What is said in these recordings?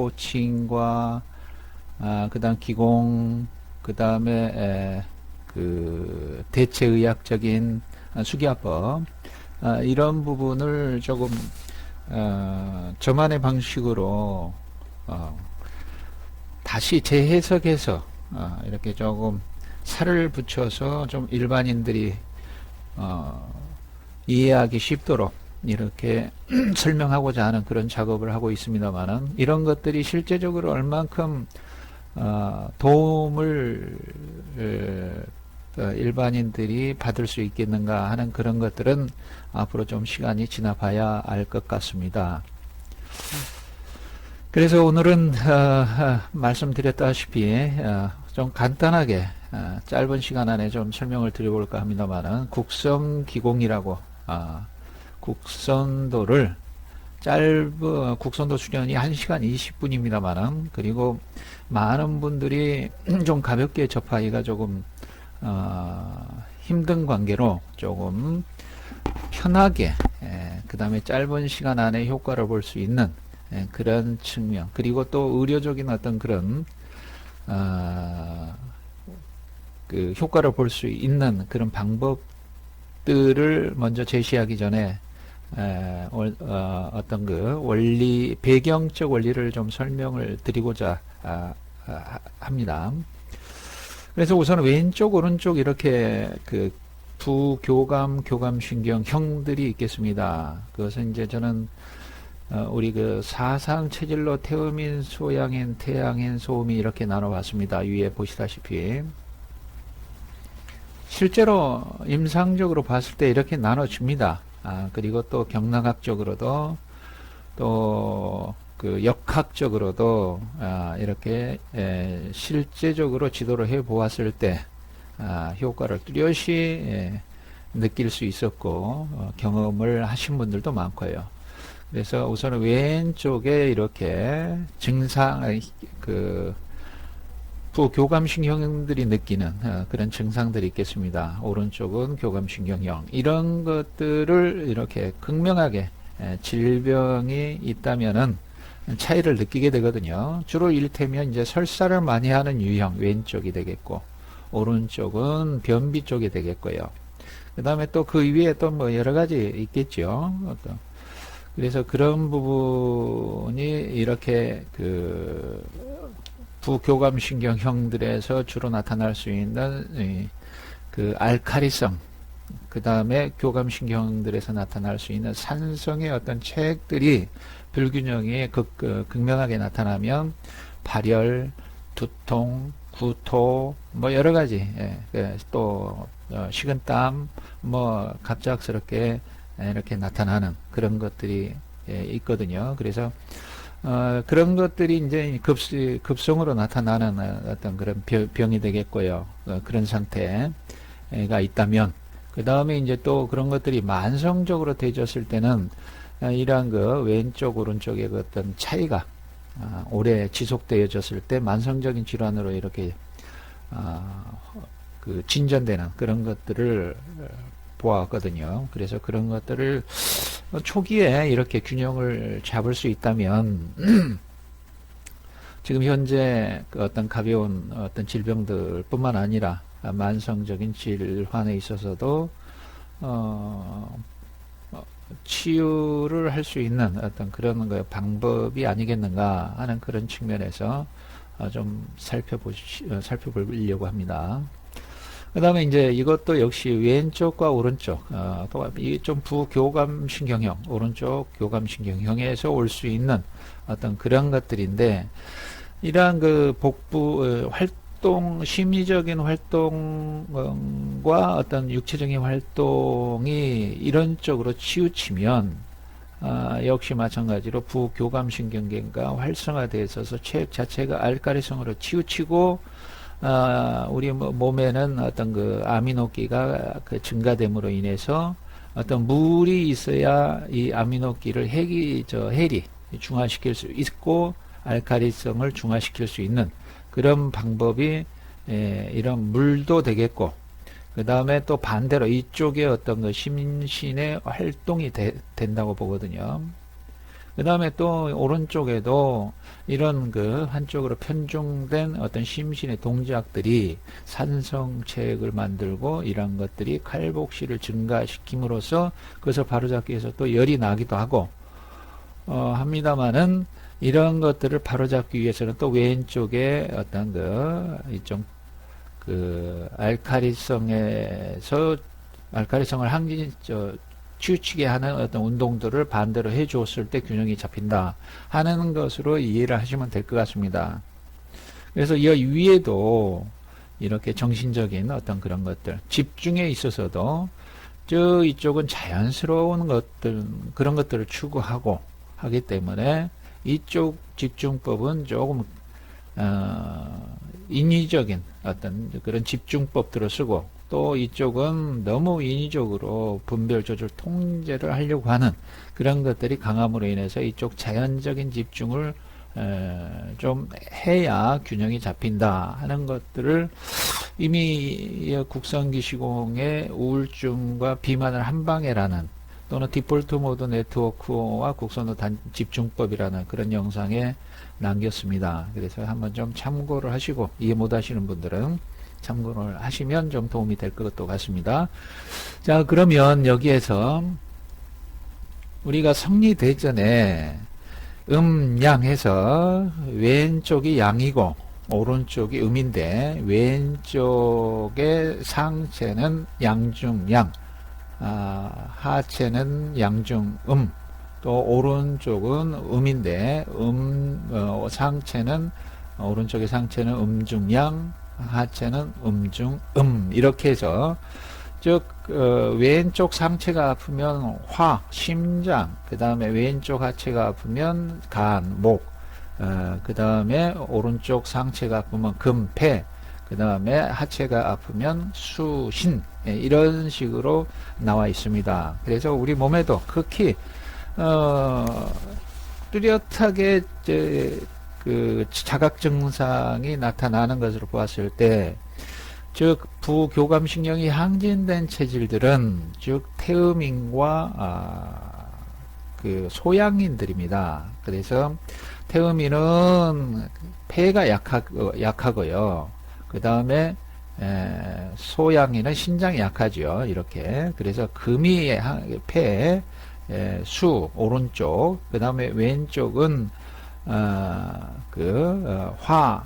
코칭과 그다음 기공, 그다음에 그 대체의학적인 수기화법, 이런 부분을 조금 저만의 방식으로 다시 재해석해서 이렇게 조금 살을 붙여서 좀 일반인들이 이해하기 쉽도록 이렇게 설명하고자 하는 그런 작업을 하고 있습니다만은, 이런 것들이 실제적으로 얼만큼 도움을 일반인들이 받을 수 있겠는가 하는 그런 것들은 앞으로 좀 시간이 지나봐야 알 것 같습니다. 그래서 오늘은 말씀드렸다시피 좀 간단하게 짧은 시간 안에 좀 설명을 드려볼까 합니다만은, 국성기공이라고 국선도를 국선도 수련이 1시간 20분입니다만은, 그리고 많은 분들이 좀 가볍게 접하기가 조금 힘든 관계로 조금 편하게, 그 다음에 짧은 시간 안에 효과를 볼 수 있는 그런 측면, 그리고 또 의료적인 어떤 그런 그 효과를 볼 수 있는 그런 방법들을 먼저 제시하기 전에 어떤 그 원리, 배경적 원리를 좀 설명을 드리고자 합니다. 그래서 우선 왼쪽 오른쪽 이렇게 그 부교감 교감신경형들이 있겠습니다. 그것은 이제 저는 우리 그 사상 체질로 태음인 소양인 태양인 소음이 이렇게 나눠봤습니다. 위에 보시다시피 실제로 임상적으로 봤을 때 이렇게 나눠집니다. 그리고 또 경락학적으로도 또 그 역학적으로도 이렇게 실제적으로 지도를 해 보았을 때 효과를 뚜렷이 느낄 수 있었고 경험을 하신 분들도 많고요. 그래서 우선은 왼쪽에 이렇게 증상, 그 부교감신경들이 느끼는 그런 증상들이 있겠습니다. 오른쪽은 교감신경형. 이런 것들을 이렇게 극명하게 질병이 있다면은 차이를 느끼게 되거든요. 주로 이를테면 이제 설사를 많이 하는 유형 왼쪽이 되겠고, 오른쪽은 변비 쪽이 되겠고요. 그 다음에 또 그 위에 또 뭐 여러 가지 있겠죠. 그래서 그런 부분이 이렇게 그 부교감신경형들에서 주로 나타날 수 있는 그 알카리성, 그 다음에 교감신경들에서 나타날 수 있는 산성의 어떤 체액들이 불균형이 극명하게 나타나면 발열, 두통, 구토, 뭐 여러 가지, 또 식은땀, 뭐 갑작스럽게 이렇게 나타나는 그런 것들이 있거든요. 그래서 그런 것들이 이제 급성으로 나타나는 어떤 그런 병이 되겠고요. 그런 상태가 있다면, 그 다음에 이제 또 그런 것들이 만성적으로 되졌을 때는 이러한 그 왼쪽 오른쪽의 그 어떤 차이가 오래 지속되어졌을 때 만성적인 질환으로 이렇게 그 진전되는 그런 것들을 보았거든요. 그래서 그런 것들을 초기에 이렇게 균형을 잡을 수 있다면 지금 현재 그 어떤 가벼운 어떤 질병들 뿐만 아니라 만성적인 질환에 있어서도 치유를 할 수 있는 어떤 그런 방법이 아니겠는가 하는 그런 측면에서 좀 살펴보려고 합니다. 그 다음에 이제 이것도 역시 왼쪽과 오른쪽, 좀 부교감신경형, 오른쪽 교감신경형에서 올 수 있는 어떤 그런 것들인데, 이러한 그 복부 활동, 심리적인 활동과 어떤 육체적인 활동이 이런 쪽으로 치우치면 역시 마찬가지로 부교감신경계가 활성화되어 있어서 체액 자체가 알카리성으로 치우치고 우리 몸에는 어떤 그 아미노기가 그 증가됨으로 인해서 어떤 물이 있어야 이 아미노기를 헬이 중화시킬 수 있고 알카리성을 중화시킬 수 있는 그런 방법이 이런 물도 되겠고, 그 다음에 또 반대로 이쪽에 어떤 그 심신의 활동이 된다고 보거든요. 그 다음에 또 오른쪽에도 이런 그 한쪽으로 편중된 어떤 심신의 동작들이 산성체액을 만들고 이런 것들이 칼복시를 증가시킴으로써 그것을 바로잡기 위해서 또 열이 나기도 하고 합니다만은 이런 것들을 바로잡기 위해서는 또 왼쪽에 어떤 그 이쪽 그 알카리성을 치우치게 하는 어떤 운동들을 반대로 해 주었을 때 균형이 잡힌다 하는 것으로 이해를 하시면 될 것 같습니다. 그래서 이 위에도 이렇게 정신적인 어떤 그런 것들, 집중에 있어서도 이쪽은 자연스러운 것들, 그런 것들을 추구하고 하기 때문에 이쪽 집중법은 조금 인위적인 어떤 그런 집중법들을 쓰고, 또 이쪽은 너무 인위적으로 분별 조절 통제를 하려고 하는 그런 것들이 강함으로 인해서 이쪽 자연적인 집중을 좀 해야 균형이 잡힌다 하는 것들을 이미 국성기시공의 우울증과 비만을 한방에라는, 또는 디폴트 모드 네트워크와 국선호 집중법이라는 그런 영상에 남겼습니다. 그래서 한번 좀 참고를 하시고, 이해 못하시는 분들은 참고를 하시면 좀 도움이 될 것 같습니다. 자, 그러면 여기에서 우리가 성리대전에 양해서 왼쪽이 양이고 오른쪽이 음인데, 왼쪽의 상체는 양중양, 하체는 양중음, 또 오른쪽은 음인데 상체는 오른쪽의 상체는 음중양, 하체는 음중음, 이렇게 해서 즉 왼쪽 상체가 아프면 화, 심장, 그 다음에 왼쪽 하체가 아프면 간, 목, 그 다음에 오른쪽 상체가 아프면 금, 폐, 그 다음에 하체가 아프면 수, 신, 이런 식으로 나와 있습니다. 그래서 우리 몸에도 극히 뚜렷하게 그 자각 증상이 나타나는 것으로 보았을 때, 즉 부교감신경이 항진된 체질들은 즉 태음인과 그 소양인들입니다. 그래서 태음인은 폐가 약하고요. 그 다음에 소양인은 신장이 약하죠. 이렇게. 그래서 금이 폐, 수 오른쪽, 그 다음에 왼쪽은 화,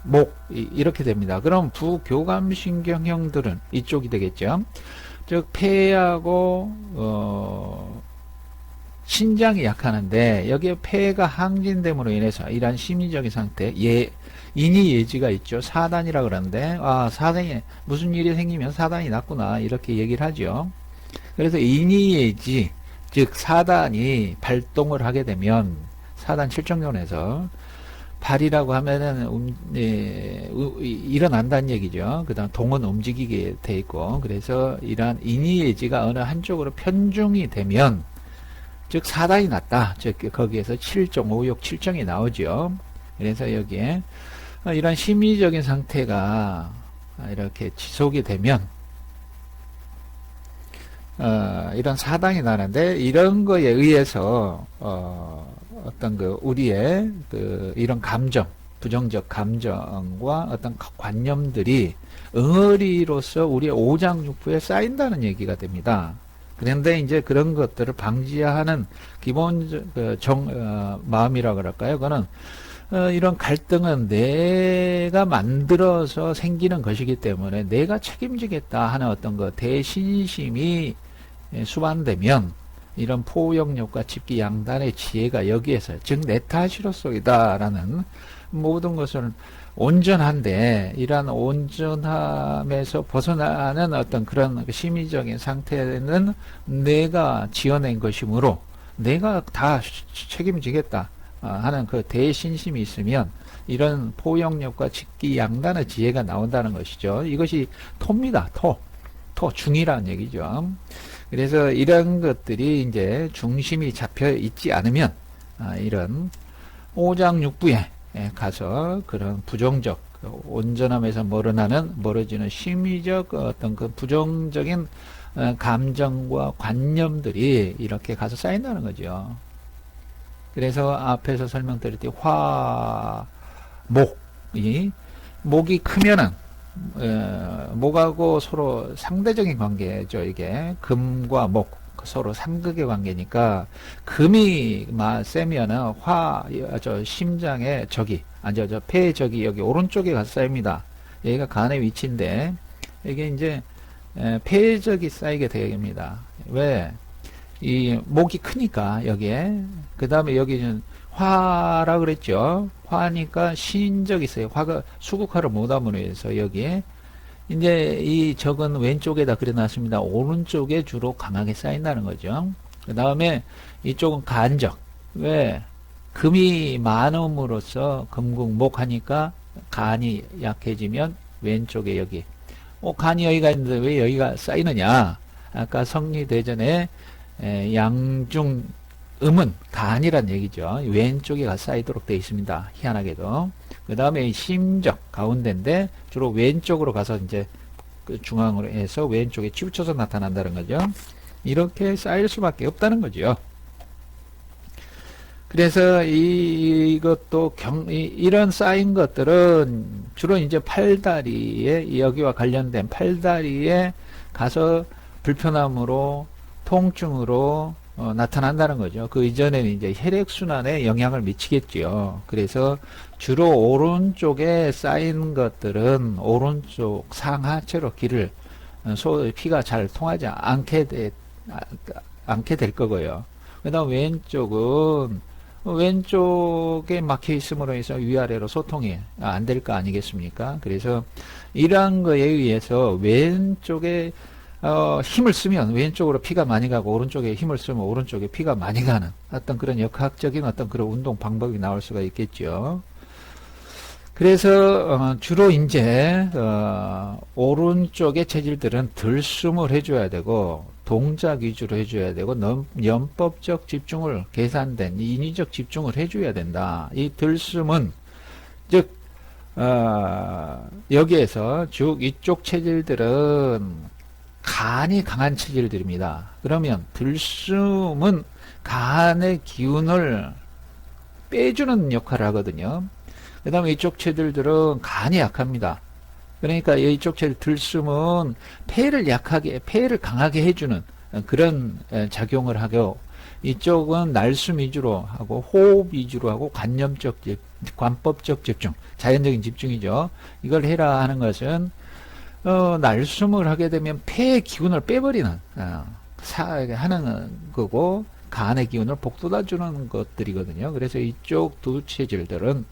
목, 이렇게 됩니다. 그럼 부교감신경형들은 이쪽이 되겠죠. 즉 폐하고 신장이 약하는데, 여기에 폐가 항진됨으로 인해서 이러한 심리적인 상태, 인이예지가 있죠. 사단이라 그러는데, 사단이 무슨 일이 생기면 사단이 났구나, 이렇게 얘기를 하죠. 그래서 인이예지, 즉 사단이 발동을 하게 되면, 사단 칠정론에서 발이라고 하면은 일어난다는 얘기죠. 그 다음 동은 움직이게 돼 있고, 그래서 이러한 인이예지가 어느 한쪽으로 편중이 되면, 즉 사단이 났다. 즉 거기에서 7정, 5욕 7정이 나오죠. 그래서 여기에 이런 심리적인 상태가 이렇게 지속이 되면 이런 사단이 나는데, 이런 거에 의해서 어떤 우리의 이런 감정, 부정적 감정과 어떤 관념들이 응어리로서 우리의 오장육부에 쌓인다는 얘기가 됩니다. 그런데 이제 그런 것들을 방지하는 기본 마음이라 그럴까요? 그거는 이런 갈등은 내가 만들어서 생기는 것이기 때문에 내가 책임지겠다 하는 어떤 대신심이 수반되면, 이런 포용력과 집기 양단의 지혜가 여기에서, 즉 내 탓이로소이다 라는 모든 것을 온전한데, 이러한 온전함에서 벗어나는 어떤 그런 심리적인 상태는 내가 지어낸 것이므로 내가 다 책임지겠다 하는 그 대신심이 있으면, 이런 포용력과 집기 양단의 지혜가 나온다는 것이죠. 이것이 토입니다. 토 중이라는 얘기죠. 그래서 이런 것들이 이제 중심이 잡혀 있지 않으면 이런 오장육부에 가서 그런 부정적, 온전함에서 멀어지는 심리적 어떤 그 부정적인 감정과 관념들이 이렇게 가서 쌓인다는 거죠. 그래서 앞에서 설명드렸듯이 목이 목이 크면은 목하고 서로 상대적인 관계죠. 이게 금과 목 서로 상극의 관계니까 금이 세면은 심장의 적이 저 폐의 적이 여기 오른쪽에 가서 쌓입니다. 여기가 간의 위치인데 이게 이제 폐의 적이 쌓이게 됩니다. 왜? 이 목이 크니까 여기에 그 다음에 여기는 화라 그랬죠. 화니까 신적이 있어요. 화가 수국화를 못함으로 해서 여기에 이제 이 적은 왼쪽에다 그려놨습니다. 오른쪽에 주로 강하게 쌓인다는 거죠. 그 다음에 이쪽은 간적. 왜? 금이 많음으로써 금국목 하니까 간이 약해지면 왼쪽에 여기 간이 여기가 있는데 왜 여기가 쌓이느냐. 아까 성리대전에 양중 음은 간이란 얘기죠. 왼쪽에 가 쌓이도록 되어 있습니다. 희한하게도. 그 다음에 심적 가운데인데 주로 왼쪽으로 가서 이제 그 중앙으로 해서 왼쪽에 치우쳐서 나타난다는 거죠. 이렇게 쌓일 수밖에 없다는 거죠. 그래서 이것도 이런 쌓인 것들은 주로 이제 팔다리에 여기와 관련된 팔다리에 가서 불편함으로 통증으로 나타난다는 거죠. 그 이전에는 이제 혈액순환에 영향을 미치겠지요. 그래서 주로 오른쪽에 쌓인 것들은 오른쪽 상하체로 길을 피가 잘 통하지 않게 될 거고요. 그 다음 왼쪽에 막혀 있음으로 해서 위아래로 소통이 안 될 거 아니겠습니까? 그래서 이러한 거에 의해서 왼쪽에 힘을 쓰면 왼쪽으로 피가 많이 가고 오른쪽에 힘을 쓰면 오른쪽에 피가 많이 가는 어떤 그런 역학적인 어떤 그런 운동 방법이 나올 수가 있겠죠. 그래서 주로 이제 오른쪽의 체질들은 들숨을 해줘야 되고 동작 위주로 해줘야 되고 연법적 집중을 계산된 인위적 집중을 해줘야 된다. 이 들숨은 즉 여기에서 쭉 이쪽 체질들은 간이 강한 체질들입니다. 그러면 들숨은 간의 기운을 빼주는 역할을 하거든요. 그 다음에 이쪽 체질들은 간이 약합니다. 그러니까 이쪽 체질 들숨은 폐를 강하게 해주는 그런 작용을 하고, 이쪽은 날숨 위주로 하고 호흡 위주로 하고 관법적 집중, 자연적인 집중이죠. 이걸 해라 하는 것은 날숨을 하게 되면 폐의 기운을 빼버리는 하는 거고, 간의 기운을 복돋아주는 것들이거든요. 그래서 이쪽 체질들은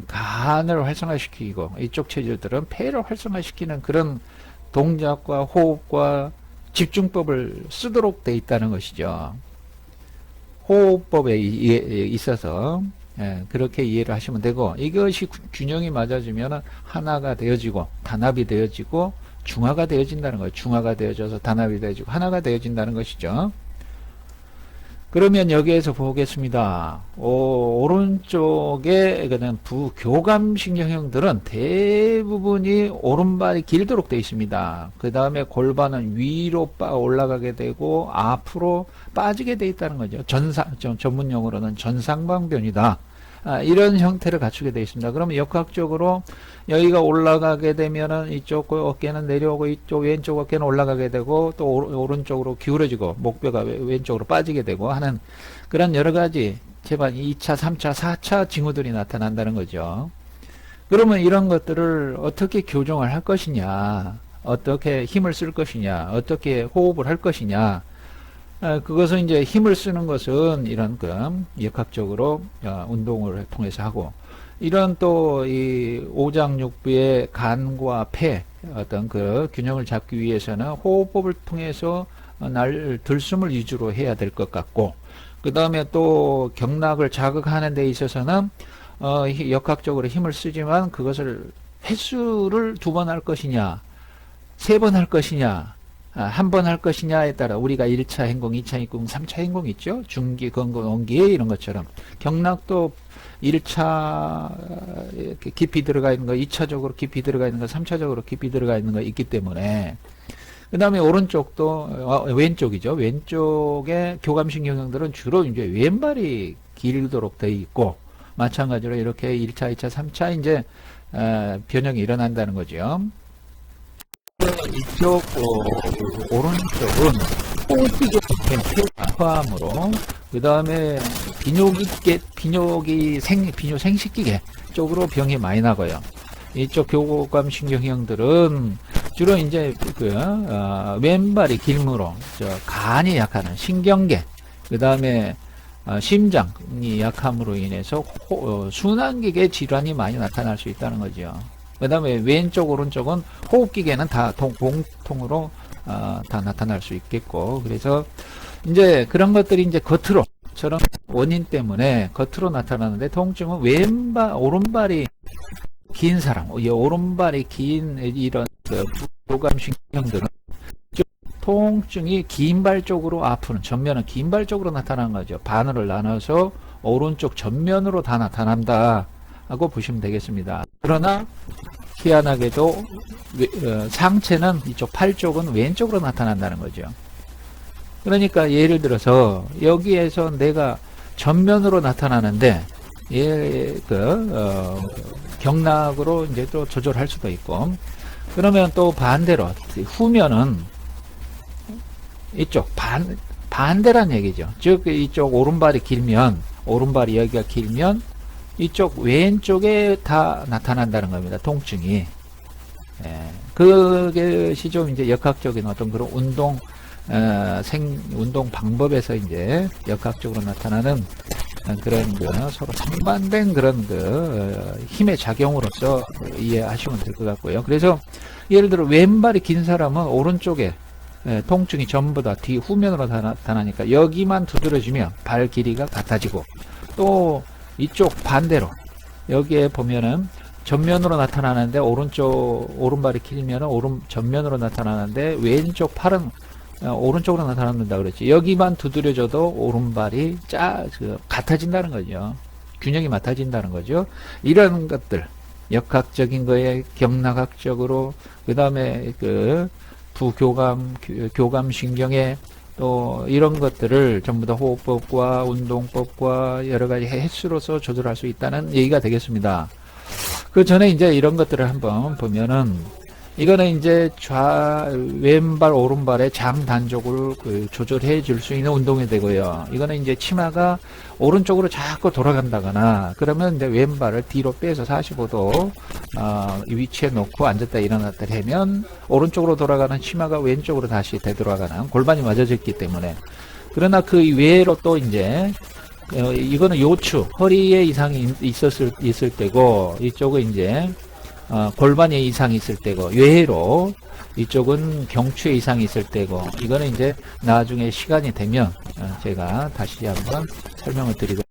간을 활성화시키고, 이쪽 체질들은 폐를 활성화시키는 그런 동작과 호흡과 집중법을 쓰도록 돼 있다는 것이죠. 호흡법에 있어서 그렇게 이해를 하시면 되고, 이것이 균형이 맞아지면 하나가 되어지고 단합이 되어지고 중화가 되어진다는 거예요. 중화가 되어져서 단합이 되어지고 하나가 되어진다는 것이죠. 그러면 여기에서 보겠습니다. 오른쪽에 부교감신경형들은 대부분이 오른발이 길도록 되어 있습니다. 그 다음에 골반은 위로 올라가게 되고 앞으로 빠지게 되어 있다는 거죠. 전문용어로는 전상방변이다. 이런 형태를 갖추게 되어 있습니다. 그러면 역학적으로 여기가 올라가게 되면은 이쪽 어깨는 내려오고 이쪽 왼쪽 어깨는 올라가게 되고 또 오른쪽으로 기울어지고 목뼈가 왼쪽으로 빠지게 되고 하는 그런 여러 가지 제반 2차, 3차, 4차 징후들이 나타난다는 거죠. 그러면 이런 것들을 어떻게 교정을 할 것이냐, 어떻게 힘을 쓸 것이냐, 어떻게 호흡을 할 것이냐, 그것은 이제 힘을 쓰는 것은 이런 역학적으로 운동을 통해서 하고, 이런 또 이 오장육부의 간과 폐 어떤 그 균형을 잡기 위해서는 호흡법을 통해서 들숨을 위주로 해야 될 것 같고, 그 다음에 또 경락을 자극하는 데 있어서는 역학적으로 힘을 쓰지만 그것을 횟수를 2번 할 것이냐 3번 할 것이냐 한 번 할 것이냐에 따라 우리가 1차 행공, 2차 행공, 3차 행공 있죠. 중기, 건공, 원기 이런 것처럼 경락도 1차 깊이 들어가 있는 거, 2차적으로 깊이 들어가 있는 거, 3차적으로 깊이 들어가 있는 거 있기 때문에, 그 다음에 오른쪽도, 왼쪽이죠. 왼쪽의 교감신경들은 주로 이제 왼발이 길도록 되어 있고, 마찬가지로 이렇게 1차, 2차, 3차 이제, 변형이 일어난다는 거죠. 이쪽, 오른쪽은 호흡기계 포함으로, 그 다음에 비뇨기 생식기계 쪽으로 병이 많이 나고요. 이쪽 교감신경형들은 주로 이제 왼발이 길므로 간이 약하는 신경계, 그 다음에 심장이 약함으로 인해서 순환기계 질환이 많이 나타날 수 있다는 거죠. 그 다음에 왼쪽 오른쪽은 호흡기계는 다 공통으로 다 나타날 수 있겠고, 그래서 이제 그런 것들이 이제 겉으로 저런 원인 때문에 겉으로 나타나는데, 통증은 오른발이 긴 사람, 오른발이 긴 이런 교감신경들은 통증이 긴 발 쪽으로 아프는, 전면은 긴 발 쪽으로 나타나는 거죠. 반으로 나눠서 오른쪽 전면으로 다 나타난다 하고 보시면 되겠습니다. 그러나 희한하게도 상체는 이쪽 팔 쪽은 왼쪽으로 나타난다는 거죠. 그러니까 예를 들어서 여기에서 내가 전면으로 나타나는데 경락으로 이제 또 조절할 수도 있고, 그러면 또 반대로 후면은 이쪽 반대란 얘기죠. 즉 이쪽 오른발이 길면, 오른발이 여기가 길면 이쪽 왼쪽에 다 나타난다는 겁니다. 통증이. 그것이 좀 이제 역학적인 어떤 그런 운동 방법에서 이제 역학적으로 나타나는 그런 서로 상반된 그런 힘의 작용으로서 이해하시면 될 것 같고요. 그래서 예를 들어 왼발이 긴 사람은 오른쪽에 통증이 전부 다 후면으로 나타나니까 여기만 두드러지면 발 길이가 같아지고, 또 이쪽 반대로 여기에 보면은 전면으로 나타나는데 오른발이 길면은 전면으로 나타나는데 왼쪽 팔은 오른쪽으로 나타난다 그랬지. 여기만 두드려줘도 오른발이 같아진다는 거죠. 균형이 맞아진다는 거죠. 이런 것들, 역학적인 거에 경락학적으로, 그 다음에 교감신경에 또 이런 것들을 전부 다 호흡법과 운동법과 여러 가지 횟수로서 조절할 수 있다는 얘기가 되겠습니다. 그 전에 이제 이런 것들을 한번 보면은, 이거는 이제 왼발, 오른발의 장 단족을 조절해 줄 수 있는 운동이 되고요. 이거는 이제 치마가 오른쪽으로 자꾸 돌아간다거나, 그러면 이제 왼발을 뒤로 빼서 45도, 위치에 놓고 앉았다 일어났다 하면, 오른쪽으로 돌아가는 치마가 왼쪽으로 다시 되돌아가는, 골반이 맞아졌기 때문에. 그러나 그 외로 또 이제, 이거는 요추, 허리에 이상이 있을 때고, 이쪽은 이제, 골반에 이상이 있을 때고, 외로 이쪽은 경추에 이상이 있을 때고, 이거는 이제 나중에 시간이 되면 제가 다시 한번 설명을 드리고